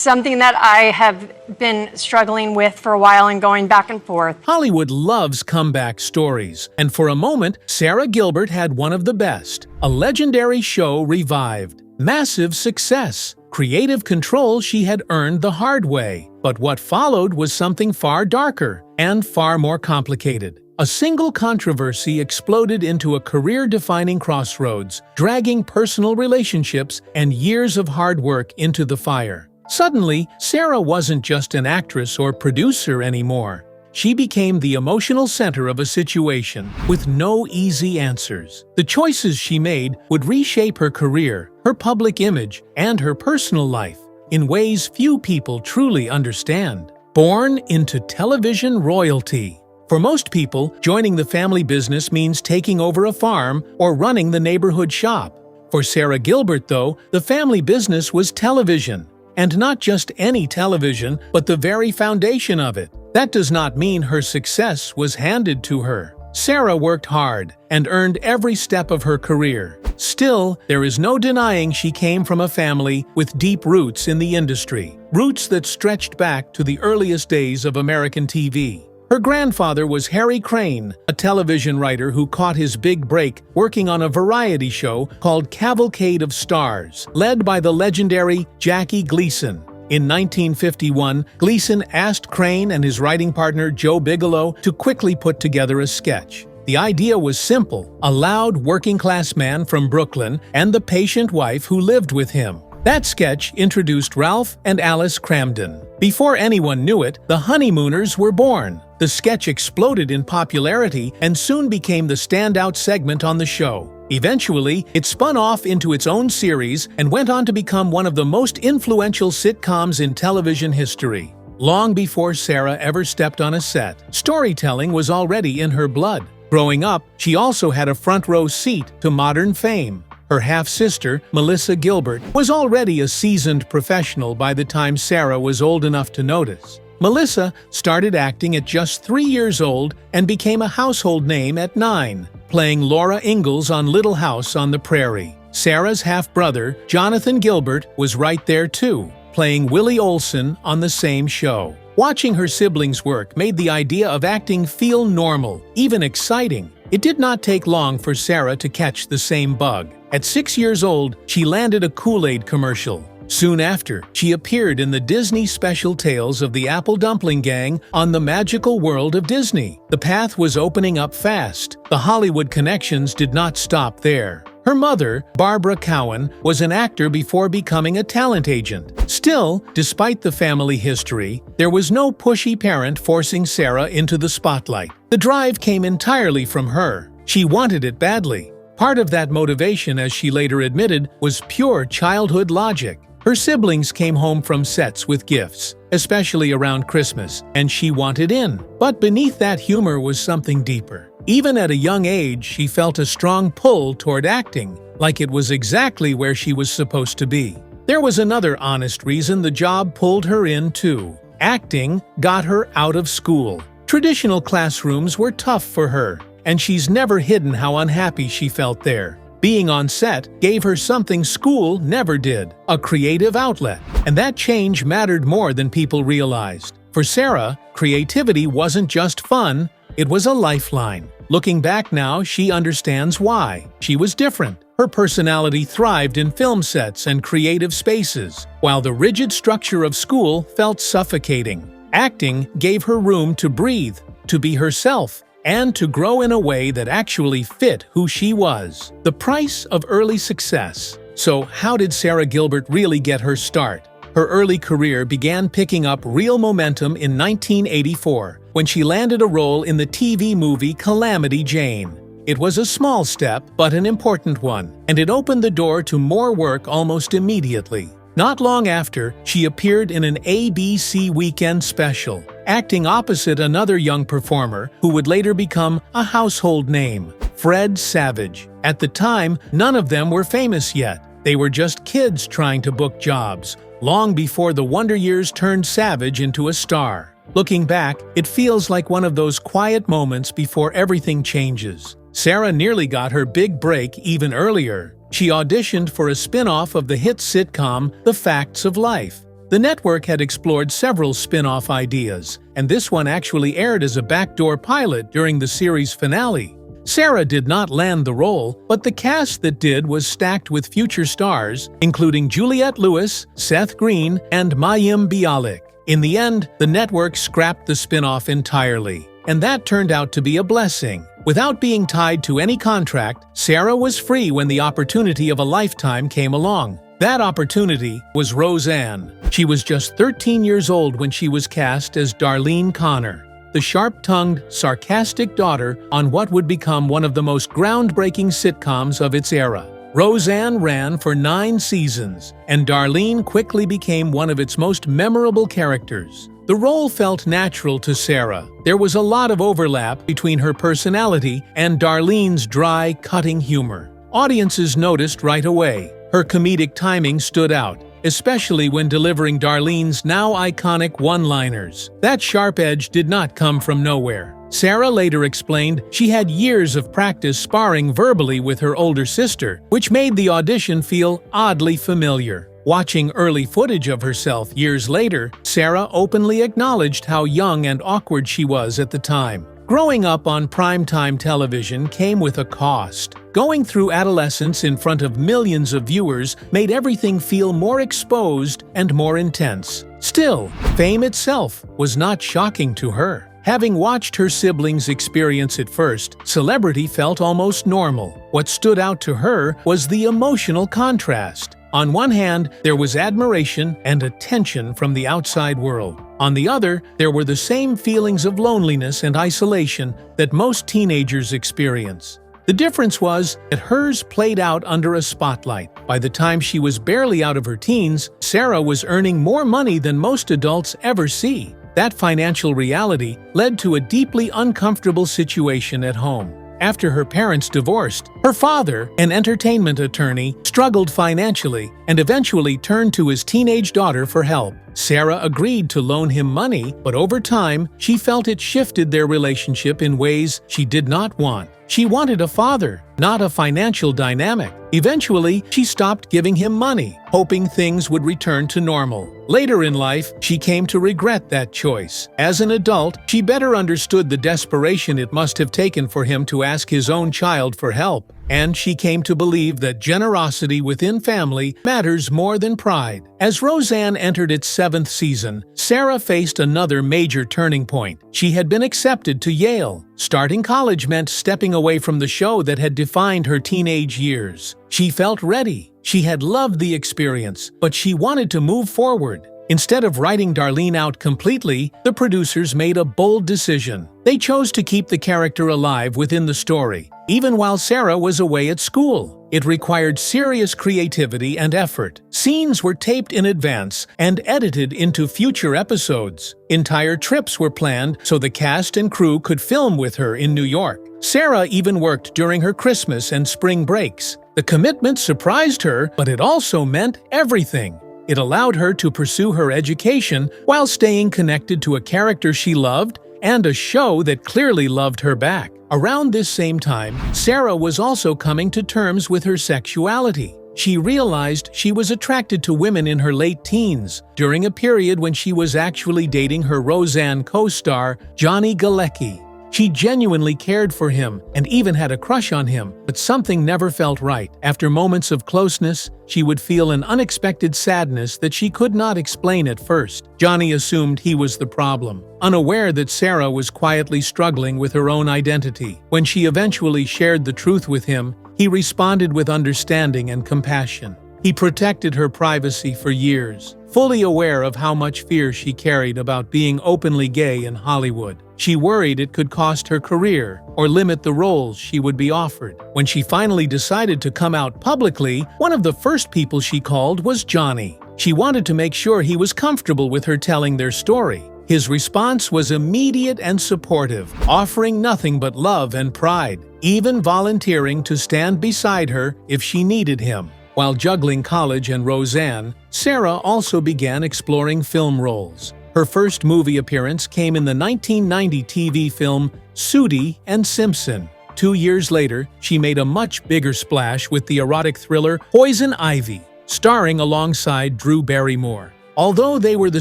something that I have been struggling with for a while and going back and forth. Hollywood loves comeback stories, and for a moment, Sara Gilbert had one of the best. A legendary show revived. Massive success. Creative control she had earned the hard way. But what followed was something far darker and far more complicated. A single controversy exploded into a career-defining crossroads, dragging personal relationships and years of hard work into the fire. Suddenly, Sara wasn't just an actress or producer anymore. She became the emotional center of a situation with no easy answers. The choices she made would reshape her career, her public image, and her personal life in ways few people truly understand. Born into television royalty. For most people, joining the family business means taking over a farm or running the neighborhood shop. For Sara Gilbert, though, the family business was television. And not just any television, but the very foundation of it. That does not mean her success was handed to her. Sara worked hard and earned every step of her career. Still, there is no denying she came from a family with deep roots in the industry, roots that stretched back to the earliest days of American TV. Her grandfather was Harry Crane, a television writer who caught his big break working on a variety show called Cavalcade of Stars, led by the legendary Jackie Gleason. In 1951, Gleason asked Crane and his writing partner Joe Bigelow to quickly put together a sketch. The idea was simple: a loud working-class man from Brooklyn and the patient wife who lived with him. That sketch introduced Ralph and Alice Cramden. Before anyone knew it, the Honeymooners were born. The sketch exploded in popularity and soon became the standout segment on the show. Eventually, it spun off into its own series and went on to become one of the most influential sitcoms in television history. Long before Sara ever stepped on a set, storytelling was already in her blood. Growing up, she also had a front-row seat to modern fame. Her half-sister, Melissa Gilbert, was already a seasoned professional by the time Sara was old enough to notice. Melissa started acting at just 3 years old and became a household name at 9, playing Laura Ingalls on Little House on the Prairie. Sara's half-brother, Jonathan Gilbert, was right there too, playing Willie Olson on the same show. Watching her siblings work made the idea of acting feel normal, even exciting. It did not take long for Sara to catch the same bug. At 6 years old, she landed a Kool-Aid commercial. Soon after, she appeared in the Disney special tales of the Apple Dumpling Gang on the Magical World of Disney. The path was opening up fast. The Hollywood connections did not stop there. Her mother, Barbara Cowan, was an actor before becoming a talent agent. Still, despite the family history, there was no pushy parent forcing Sara into the spotlight. The drive came entirely from her. She wanted it badly. Part of that motivation, as she later admitted, was pure childhood logic. Her siblings came home from sets with gifts, especially around Christmas, and she wanted in. But beneath that humor was something deeper. Even at a young age, she felt a strong pull toward acting, like it was exactly where she was supposed to be. There was another honest reason the job pulled her in too. Acting got her out of school. Traditional classrooms were tough for her, and she's never hidden how unhappy she felt there. Being on set gave her something school never did, a creative outlet, and that change mattered more than people realized. For Sara, creativity wasn't just fun, it was a lifeline. Looking back now, she understands why. She was different. Her personality thrived in film sets and creative spaces, while the rigid structure of school felt suffocating. Acting gave her room to breathe, to be herself, and to grow in a way that actually fit who she was. The price of early success. So how did Sara Gilbert really get her start? Her early career began picking up real momentum in 1984, when she landed a role in the TV movie Calamity Jane. It was a small step, but an important one, and it opened the door to more work almost immediately. Not long after, she appeared in an ABC Weekend special, acting opposite another young performer who would later become a household name, Fred Savage. At the time, none of them were famous yet. They were just kids trying to book jobs, long before the Wonder Years turned Savage into a star. Looking back, it feels like one of those quiet moments before everything changes. Sara nearly got her big break even earlier. She auditioned for a spin-off of the hit sitcom The Facts of Life. The network had explored several spin-off ideas, and this one actually aired as a backdoor pilot during the series finale. Sara did not land the role, but the cast that did was stacked with future stars, including Juliette Lewis, Seth Green, and Mayim Bialik. In the end, the network scrapped the spin-off entirely, and that turned out to be a blessing. Without being tied to any contract, Sara was free when the opportunity of a lifetime came along. That opportunity was Roseanne. She was just 13 years old when she was cast as Darlene Connor, the sharp-tongued, sarcastic daughter on what would become one of the most groundbreaking sitcoms of its era. Roseanne ran for 9 seasons, and Darlene quickly became one of its most memorable characters. The role felt natural to Sara. There was a lot of overlap between her personality and Darlene's dry, cutting humor. Audiences noticed right away. Her comedic timing stood out, especially when delivering Darlene's now iconic one-liners. That sharp edge did not come from nowhere. Sara later explained she had years of practice sparring verbally with her older sister, which made the audition feel oddly familiar. Watching early footage of herself years later, Sara openly acknowledged how young and awkward she was at the time. Growing up on primetime television came with a cost. Going through adolescence in front of millions of viewers made everything feel more exposed and more intense. Still, fame itself was not shocking to her. Having watched her siblings experience it first, celebrity felt almost normal. What stood out to her was the emotional contrast. On one hand, there was admiration and attention from the outside world. On the other, there were the same feelings of loneliness and isolation that most teenagers experience. The difference was that hers played out under a spotlight. By the time she was barely out of her teens, Sara was earning more money than most adults ever see. That financial reality led to a deeply uncomfortable situation at home. After her parents divorced, her father, an entertainment attorney, struggled financially and eventually turned to his teenage daughter for help. Sara agreed to loan him money, but over time, she felt it shifted their relationship in ways she did not want. She wanted a father, not a financial dynamic. Eventually, she stopped giving him money, hoping things would return to normal. Later in life, she came to regret that choice. As an adult, she better understood the desperation it must have taken for him to ask his own child for help. And she came to believe that generosity within family matters more than pride. As Roseanne entered its 7th season, Sara faced another major turning point. She had been accepted to Yale. Starting college meant stepping away from the show that had defined her teenage years. She felt ready. She had loved the experience, but she wanted to move forward. Instead of writing Darlene out completely, the producers made a bold decision. They chose to keep the character alive within the story, even while Sara was away at school. It required serious creativity and effort. Scenes were taped in advance and edited into future episodes. Entire trips were planned so the cast and crew could film with her in New York. Sara even worked during her Christmas and spring breaks. The commitment surprised her, but it also meant everything. It allowed her to pursue her education while staying connected to a character she loved and a show that clearly loved her back. Around this same time, Sara was also coming to terms with her sexuality. She realized she was attracted to women in her late teens, during a period when she was actually dating her Roseanne co-star, Johnny Galecki. She genuinely cared for him and even had a crush on him, but something never felt right. After moments of closeness, she would feel an unexpected sadness that she could not explain at first. Johnny assumed he was the problem, unaware that Sara was quietly struggling with her own identity. When she eventually shared the truth with him, he responded with understanding and compassion. He protected her privacy for years, fully aware of how much fear she carried about being openly gay in Hollywood. She worried it could cost her career or limit the roles she would be offered. When she finally decided to come out publicly, one of the first people she called was Johnny. She wanted to make sure he was comfortable with her telling their story. His response was immediate and supportive, offering nothing but love and pride, even volunteering to stand beside her if she needed him. While juggling college and Roseanne, Sara also began exploring film roles. Her first movie appearance came in the 1990 TV film Sooty and Simpson. 2 years later, she made a much bigger splash with the erotic thriller Poison Ivy, starring alongside Drew Barrymore. Although they were the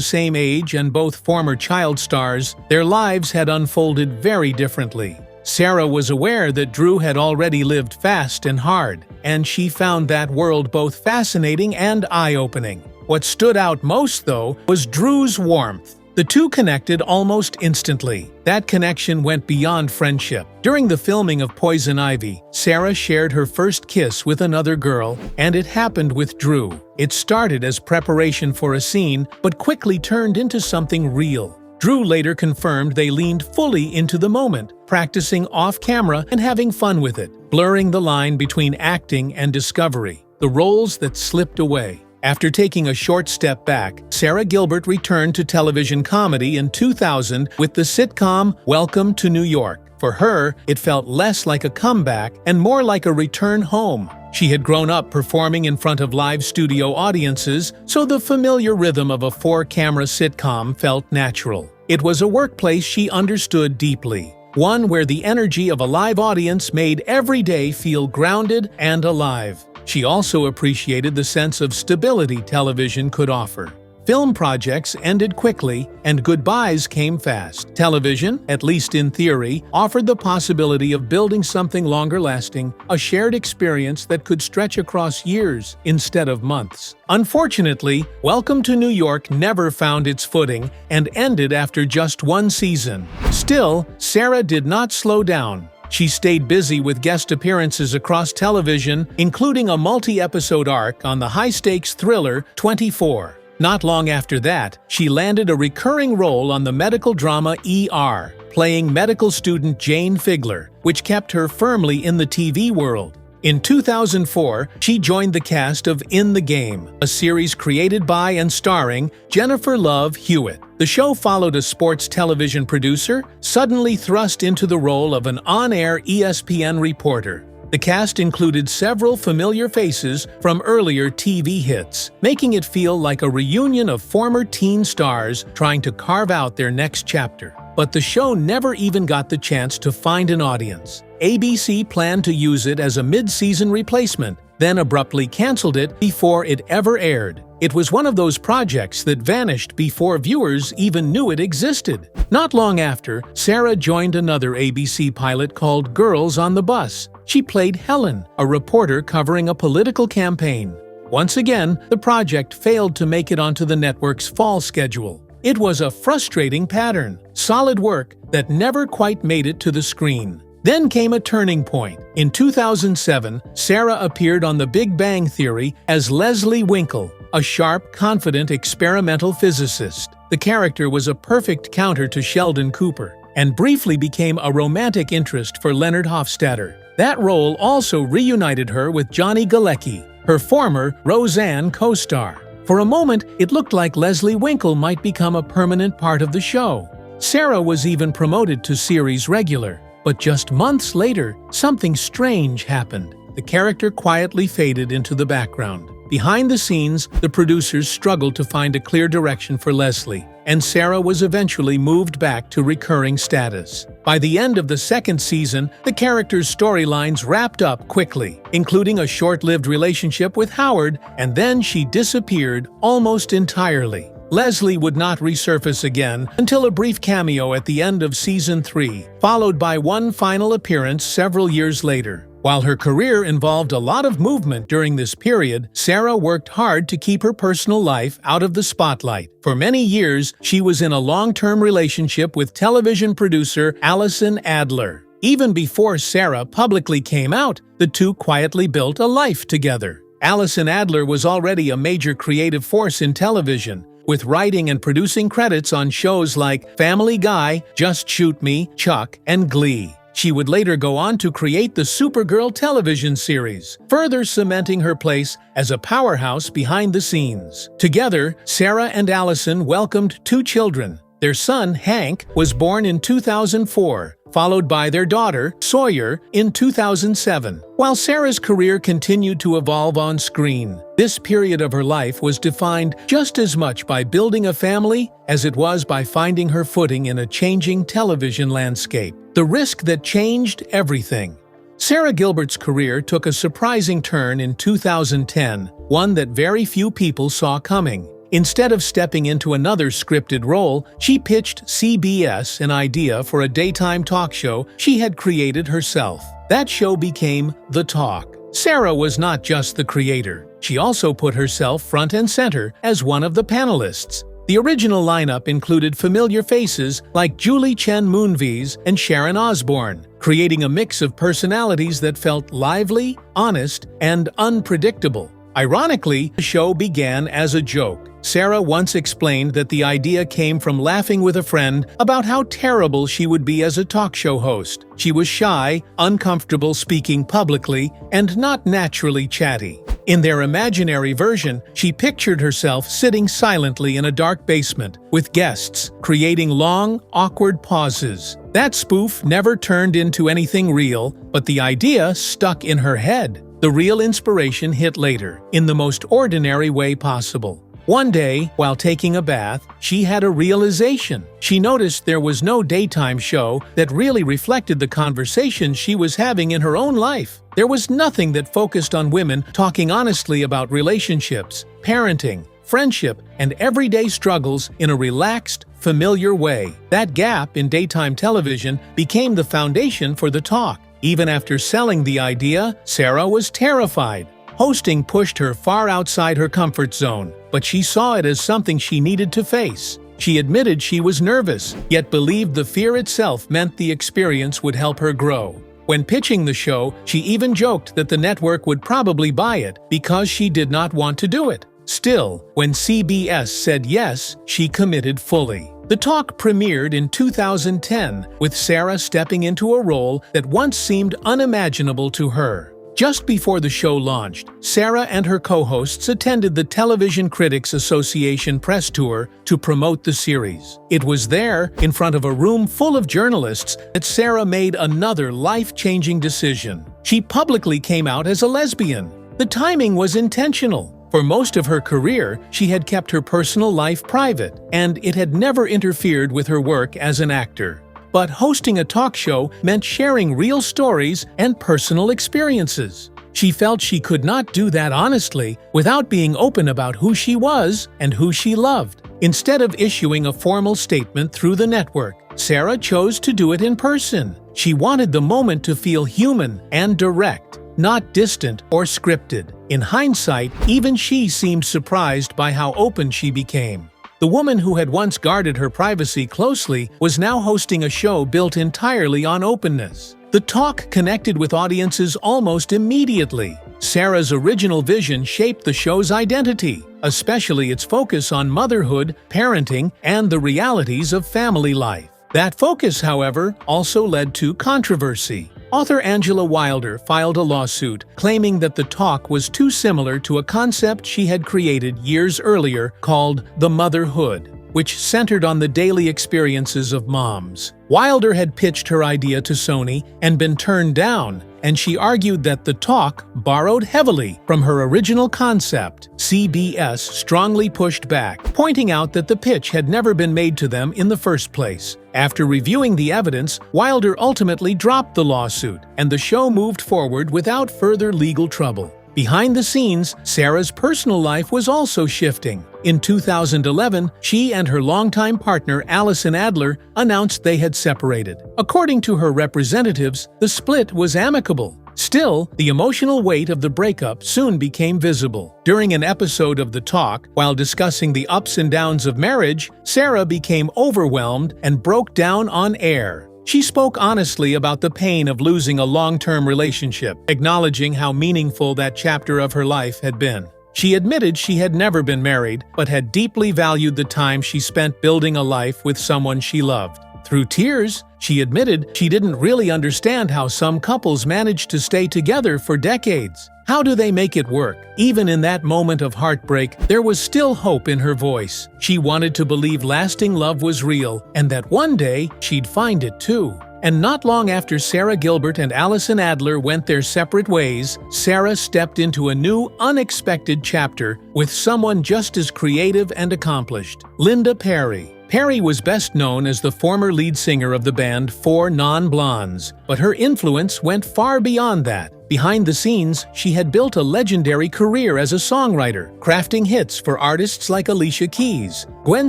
same age and both former child stars, their lives had unfolded very differently. Sara was aware that Drew had already lived fast and hard, and she found that world both fascinating and eye-opening. What stood out most, though, was Drew's warmth. The two connected almost instantly. That connection went beyond friendship. During the filming of Poison Ivy, Sara shared her first kiss with another girl, and it happened with Drew. It started as preparation for a scene, but quickly turned into something real. Drew later confirmed they leaned fully into the moment, practicing off-camera and having fun with it, blurring the line between acting and discovery, the roles that slipped away. After taking a short step back, Sara Gilbert returned to television comedy in 2000 with the sitcom Welcome to New York. For her, it felt less like a comeback and more like a return home. She had grown up performing in front of live studio audiences, so the familiar rhythm of a four-camera sitcom felt natural. It was a workplace she understood deeply, one where the energy of a live audience made every day feel grounded and alive. She also appreciated the sense of stability television could offer. Film projects ended quickly, and goodbyes came fast. Television, at least in theory, offered the possibility of building something longer-lasting, a shared experience that could stretch across years instead of months. Unfortunately, Welcome to New York never found its footing and ended after just one season. Still, Sara did not slow down. She stayed busy with guest appearances across television, including a multi-episode arc on the high-stakes thriller 24. Not long after that, she landed a recurring role on the medical drama ER, playing medical student Jane Figler, which kept her firmly in the TV world. In 2004, she joined the cast of In the Game, a series created by and starring Jennifer Love Hewitt. The show followed a sports television producer suddenly thrust into the role of an on-air ESPN reporter. The cast included several familiar faces from earlier TV hits, making it feel like a reunion of former teen stars trying to carve out their next chapter. But the show never even got the chance to find an audience. ABC planned to use it as a mid-season replacement, then abruptly canceled it before it ever aired. It was one of those projects that vanished before viewers even knew it existed. Not long after, Sara joined another ABC pilot called Girls on the Bus. She played Helen, a reporter covering a political campaign. Once again, the project failed to make it onto the network's fall schedule. It was a frustrating pattern, solid work that never quite made it to the screen. Then came a turning point. In 2007, Sara appeared on The Big Bang Theory as Leslie Winkle, a sharp, confident experimental physicist. The character was a perfect counter to Sheldon Cooper, and briefly became a romantic interest for Leonard Hofstadter. That role also reunited her with Johnny Galecki, her former Roseanne co-star. For a moment, it looked like Leslie Winkle might become a permanent part of the show. Sara was even promoted to series regular. But just months later, something strange happened. The character quietly faded into the background. Behind the scenes, the producers struggled to find a clear direction for Leslie, and Sara was eventually moved back to recurring status. By the end of the second season, the character's storylines wrapped up quickly, including a short-lived relationship with Howard, and then she disappeared almost entirely. Leslie would not resurface again until a brief cameo at the end of Season 3, followed by one final appearance several years later. While her career involved a lot of movement during this period, Sara worked hard to keep her personal life out of the spotlight. For many years, she was in a long-term relationship with television producer Allison Adler. Even before Sara publicly came out, the two quietly built a life together. Allison Adler was already a major creative force in television, with writing and producing credits on shows like Family Guy, Just Shoot Me, Chuck, and Glee. She would later go on to create the Supergirl television series, further cementing her place as a powerhouse behind the scenes. Together, Sara and Allison welcomed 2 children. Their son, Hank, was born in 2004, followed by their daughter, Sawyer, in 2007. While Sara's career continued to evolve on screen, this period of her life was defined just as much by building a family as it was by finding her footing in a changing television landscape. The risk that changed everything. Sara Gilbert's career took a surprising turn in 2010, one that very few people saw coming. Instead of stepping into another scripted role, she pitched CBS an idea for a daytime talk show she had created herself. That show became The Talk. Sara was not just the creator. She also put herself front and center as one of the panelists. The original lineup included familiar faces like Julie Chen Moonves and Sharon Osbourne, creating a mix of personalities that felt lively, honest, and unpredictable. Ironically, the show began as a joke. Sara once explained that the idea came from laughing with a friend about how terrible she would be as a talk show host. She was shy, uncomfortable speaking publicly, and not naturally chatty. In their imaginary version, she pictured herself sitting silently in a dark basement with guests, creating long, awkward pauses. That spoof never turned into anything real, but the idea stuck in her head. The real inspiration hit later, in the most ordinary way possible. One day, while taking a bath, she had a realization. She noticed there was no daytime show that really reflected the conversations she was having in her own life. There was nothing that focused on women talking honestly about relationships, parenting, friendship, and everyday struggles in a relaxed, familiar way. That gap in daytime television became the foundation for The Talk. Even after selling the idea, Sara was terrified. Hosting pushed her far outside her comfort zone, but she saw it as something she needed to face. She admitted she was nervous, yet believed the fear itself meant the experience would help her grow. When pitching the show, she even joked that the network would probably buy it because she did not want to do it. Still, when CBS said yes, she committed fully. The Talk premiered in 2010, with Sara stepping into a role that once seemed unimaginable to her. Just before the show launched, Sara and her co-hosts attended the Television Critics Association press tour to promote the series. It was there, in front of a room full of journalists, that Sara made another life-changing decision. She publicly came out as a lesbian. The timing was intentional. For most of her career, she had kept her personal life private, and it had never interfered with her work as an actor. But hosting a talk show meant sharing real stories and personal experiences. She felt she could not do that honestly without being open about who she was and who she loved. Instead of issuing a formal statement through the network, Sara chose to do it in person. She wanted the moment to feel human and direct, not distant or scripted. In hindsight, even she seemed surprised by how open she became. The woman who had once guarded her privacy closely was now hosting a show built entirely on openness. The Talk connected with audiences almost immediately. Sara's original vision shaped the show's identity, especially its focus on motherhood, parenting, and the realities of family life. That focus, however, also led to controversy. Author Angela Wilder filed a lawsuit claiming that The Talk was too similar to a concept she had created years earlier called The Motherhood, which centered on the daily experiences of moms. Wilder had pitched her idea to Sony and been turned down, and she argued that The Talk borrowed heavily from her original concept. CBS strongly pushed back, pointing out that the pitch had never been made to them in the first place. After reviewing the evidence, Wilder ultimately dropped the lawsuit, and the show moved forward without further legal trouble. Behind the scenes, Sara's personal life was also shifting. In 2011, she and her longtime partner Allison Adler announced they had separated. According to her representatives, the split was amicable. Still, the emotional weight of the breakup soon became visible. During an episode of The Talk, while discussing the ups and downs of marriage, Sara became overwhelmed and broke down on air. She spoke honestly about the pain of losing a long-term relationship, acknowledging how meaningful that chapter of her life had been. She admitted she had never been married, but had deeply valued the time she spent building a life with someone she loved. Through tears, she admitted she didn't really understand how some couples managed to stay together for decades. How do they make it work? Even in that moment of heartbreak, there was still hope in her voice. She wanted to believe lasting love was real, and that one day she'd find it too. And not long after Sara Gilbert and Allison Adler went their separate ways, Sara stepped into a new, unexpected chapter with someone just as creative and accomplished, Linda Perry. Perry was best known as the former lead singer of the band Four Non-Blondes, but her influence went far beyond that. Behind the scenes, she had built a legendary career as a songwriter, crafting hits for artists like Alicia Keys, Gwen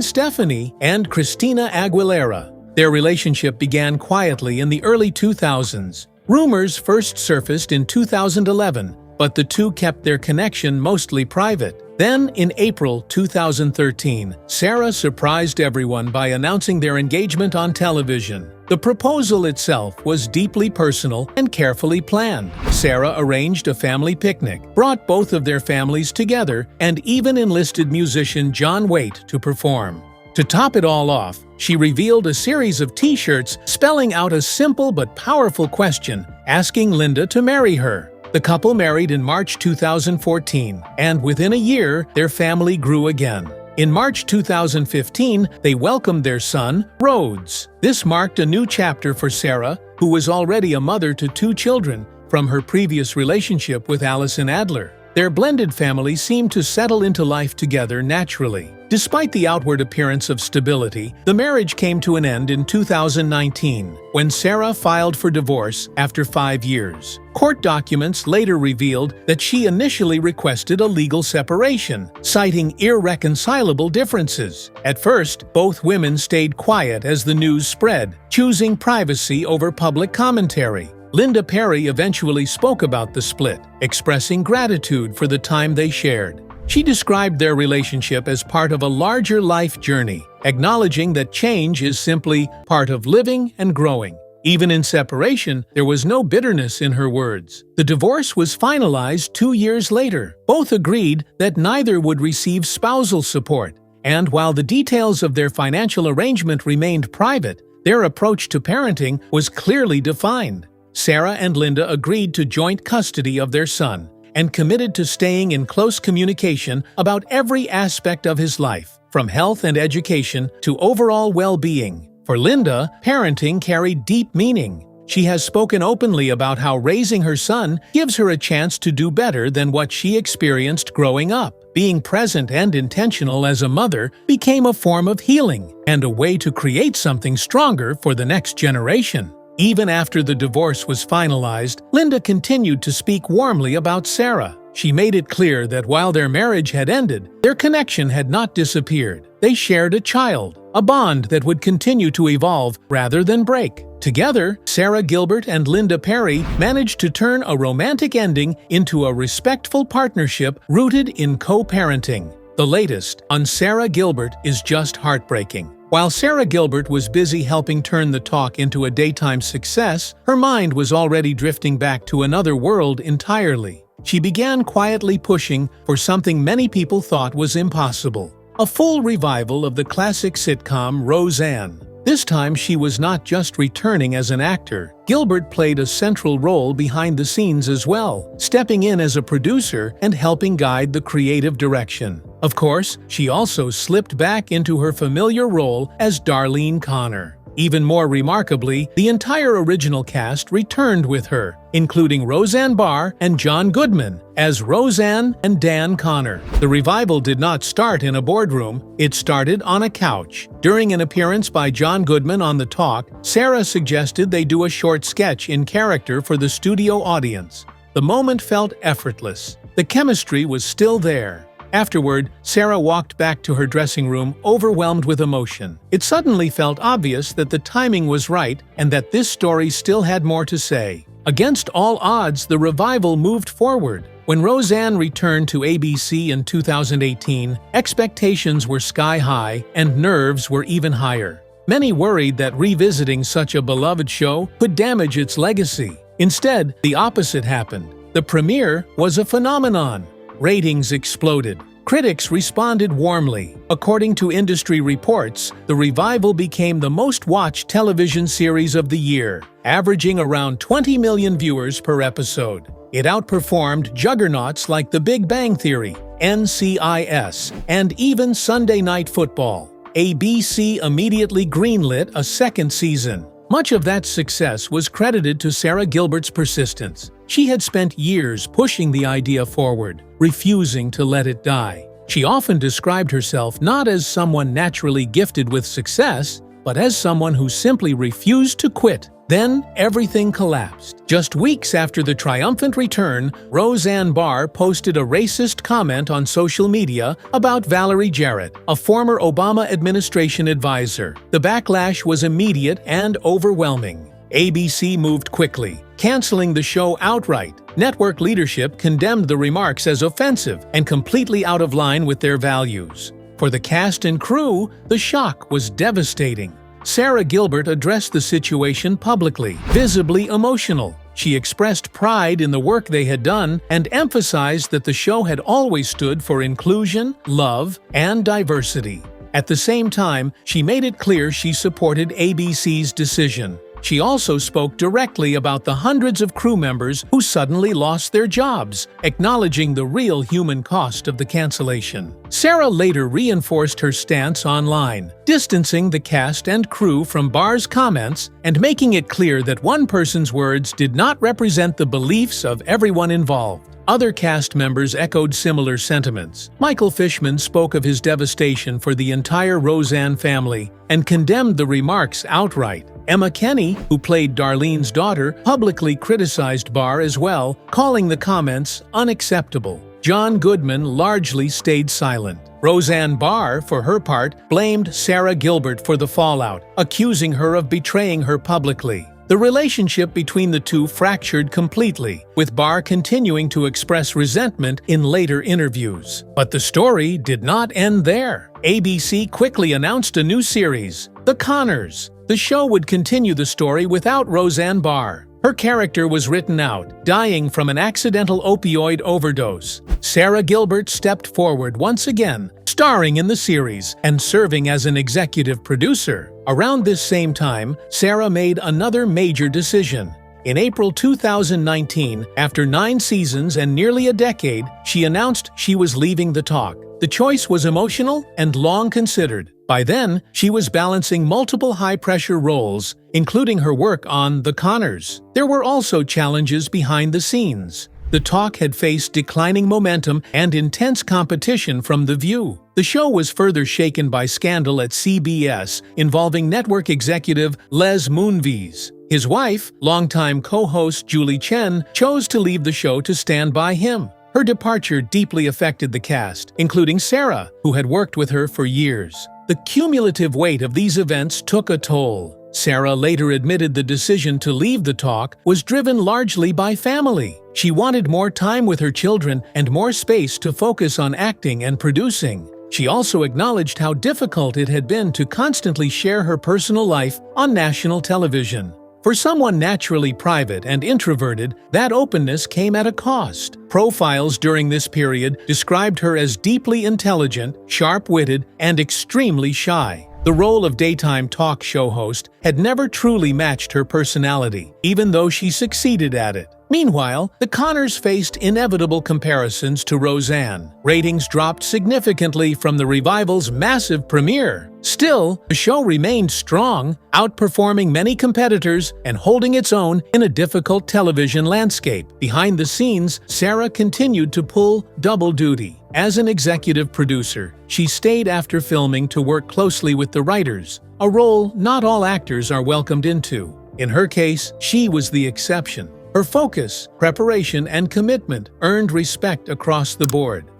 Stefani, and Christina Aguilera. Their relationship began quietly in the early 2000s. Rumors first surfaced in 2011, but the two kept their connection mostly private. Then, in April 2013, Sara surprised everyone by announcing their engagement on television. The proposal itself was deeply personal and carefully planned. Sara arranged a family picnic, brought both of their families together, and even enlisted musician John Waite to perform. To top it all off, she revealed a series of t-shirts spelling out a simple but powerful question, asking Linda to marry her. The couple married in March 2014, and within a year, their family grew again. In March 2015, they welcomed their son, Rhodes. This marked a new chapter for Sara, who was already a mother to 2 children from her previous relationship with Allison Adler. Their blended family seemed to settle into life together naturally. Despite the outward appearance of stability, the marriage came to an end in 2019, when Sara filed for divorce after 5 years. Court documents later revealed that she initially requested a legal separation, citing irreconcilable differences. At first, both women stayed quiet as the news spread, choosing privacy over public commentary. Linda Perry eventually spoke about the split, expressing gratitude for the time they shared. She described their relationship as part of a larger life journey, acknowledging that change is simply part of living and growing. Even in separation, there was no bitterness in her words. The divorce was finalized 2 years later. Both agreed that neither would receive spousal support, and while the details of their financial arrangement remained private, their approach to parenting was clearly defined. Sara and Linda agreed to joint custody of their son and committed to staying in close communication about every aspect of his life, from health and education to overall well-being. For Linda, parenting carried deep meaning. She has spoken openly about how raising her son gives her a chance to do better than what she experienced growing up. Being present and intentional as a mother became a form of healing and a way to create something stronger for the next generation. Even after the divorce was finalized, Linda continued to speak warmly about Sara. She made it clear that while their marriage had ended, their connection had not disappeared. They shared a child, a bond that would continue to evolve rather than break. Together, Sara Gilbert and Linda Perry managed to turn a romantic ending into a respectful partnership rooted in co-parenting. The latest on Sara Gilbert is just heartbreaking. While Sara Gilbert was busy helping turn the talk into a daytime success, her mind was already drifting back to another world entirely. She began quietly pushing for something many people thought was impossible: a full revival of the classic sitcom Roseanne. This time she was not just returning as an actor. Gilbert played a central role behind the scenes as well, stepping in as a producer and helping guide the creative direction. Of course, she also slipped back into her familiar role as Darlene Connor. Even more remarkably, the entire original cast returned with her, including Roseanne Barr and John Goodman as Roseanne and Dan Connor. The revival did not start in a boardroom, it started on a couch. During an appearance by John Goodman on The Talk, Sara suggested they do a short sketch in character for the studio audience. The moment felt effortless. The chemistry was still there. Afterward, Sara walked back to her dressing room, overwhelmed with emotion. It suddenly felt obvious that the timing was right and that this story still had more to say. Against all odds, the revival moved forward. When Roseanne returned to ABC in 2018, expectations were sky high and nerves were even higher. Many worried that revisiting such a beloved show could damage its legacy. Instead, the opposite happened. The premiere was a phenomenon. Ratings exploded. Critics responded warmly. According to industry reports, the revival became the most-watched television series of the year, averaging around 20 million viewers per episode. It outperformed juggernauts like The Big Bang Theory, NCIS, and even Sunday Night Football. ABC immediately greenlit a second season. Much of that success was credited to Sara Gilbert's persistence. She had spent years pushing the idea forward, refusing to let it die. She often described herself not as someone naturally gifted with success, but as someone who simply refused to quit. Then, everything collapsed. Just weeks after the triumphant return, Roseanne Barr posted a racist comment on social media about Valerie Jarrett, a former Obama administration advisor. The backlash was immediate and overwhelming. ABC moved quickly, canceling the show outright. Network leadership condemned the remarks as offensive and completely out of line with their values. For the cast and crew, the shock was devastating. Sara Gilbert addressed the situation publicly, visibly emotional. She expressed pride in the work they had done and emphasized that the show had always stood for inclusion, love, and diversity. At the same time, she made it clear she supported ABC's decision. She also spoke directly about the hundreds of crew members who suddenly lost their jobs, acknowledging the real human cost of the cancellation. Sara later reinforced her stance online, distancing the cast and crew from Barr's comments and making it clear that one person's words did not represent the beliefs of everyone involved. Other cast members echoed similar sentiments. Michael Fishman spoke of his devastation for the entire Roseanne family and condemned the remarks outright. Emma Kenney, who played Darlene's daughter, publicly criticized Barr as well, calling the comments unacceptable. John Goodman largely stayed silent. Roseanne Barr, for her part, blamed Sara Gilbert for the fallout, accusing her of betraying her publicly. The relationship between the two fractured completely, with Barr continuing to express resentment in later interviews. But the story did not end there. ABC quickly announced a new series, The Conners. The show would continue the story without Roseanne Barr. Her character was written out, dying from an accidental opioid overdose. Sara Gilbert stepped forward once again, starring in the series and serving as an executive producer. Around this same time, Sara made another major decision. In April 2019, after 9 seasons and nearly a decade, she announced she was leaving The Talk. The choice was emotional and long considered. By then, she was balancing multiple high-pressure roles, including her work on The Conners. There were also challenges behind the scenes. The Talk had faced declining momentum and intense competition from The View. The show was further shaken by scandal at CBS involving network executive Les Moonves. His wife, longtime co-host Julie Chen, chose to leave the show to stand by him. Her departure deeply affected the cast, including Sara, who had worked with her for years. The cumulative weight of these events took a toll. Sara later admitted the decision to leave The Talk was driven largely by family. She wanted more time with her children and more space to focus on acting and producing. She also acknowledged how difficult it had been to constantly share her personal life on national television. For someone naturally private and introverted, that openness came at a cost. Profiles during this period described her as deeply intelligent, sharp-witted, and extremely shy. The role of daytime talk show host had never truly matched her personality, even though she succeeded at it. Meanwhile, the Conners faced inevitable comparisons to Roseanne. Ratings dropped significantly from the revival's massive premiere. Still, the show remained strong, outperforming many competitors and holding its own in a difficult television landscape. Behind the scenes, Sara continued to pull double duty. As an executive producer, she stayed after filming to work closely with the writers, a role not all actors are welcomed into. In her case, she was the exception. Her focus, preparation, and commitment earned respect across the board.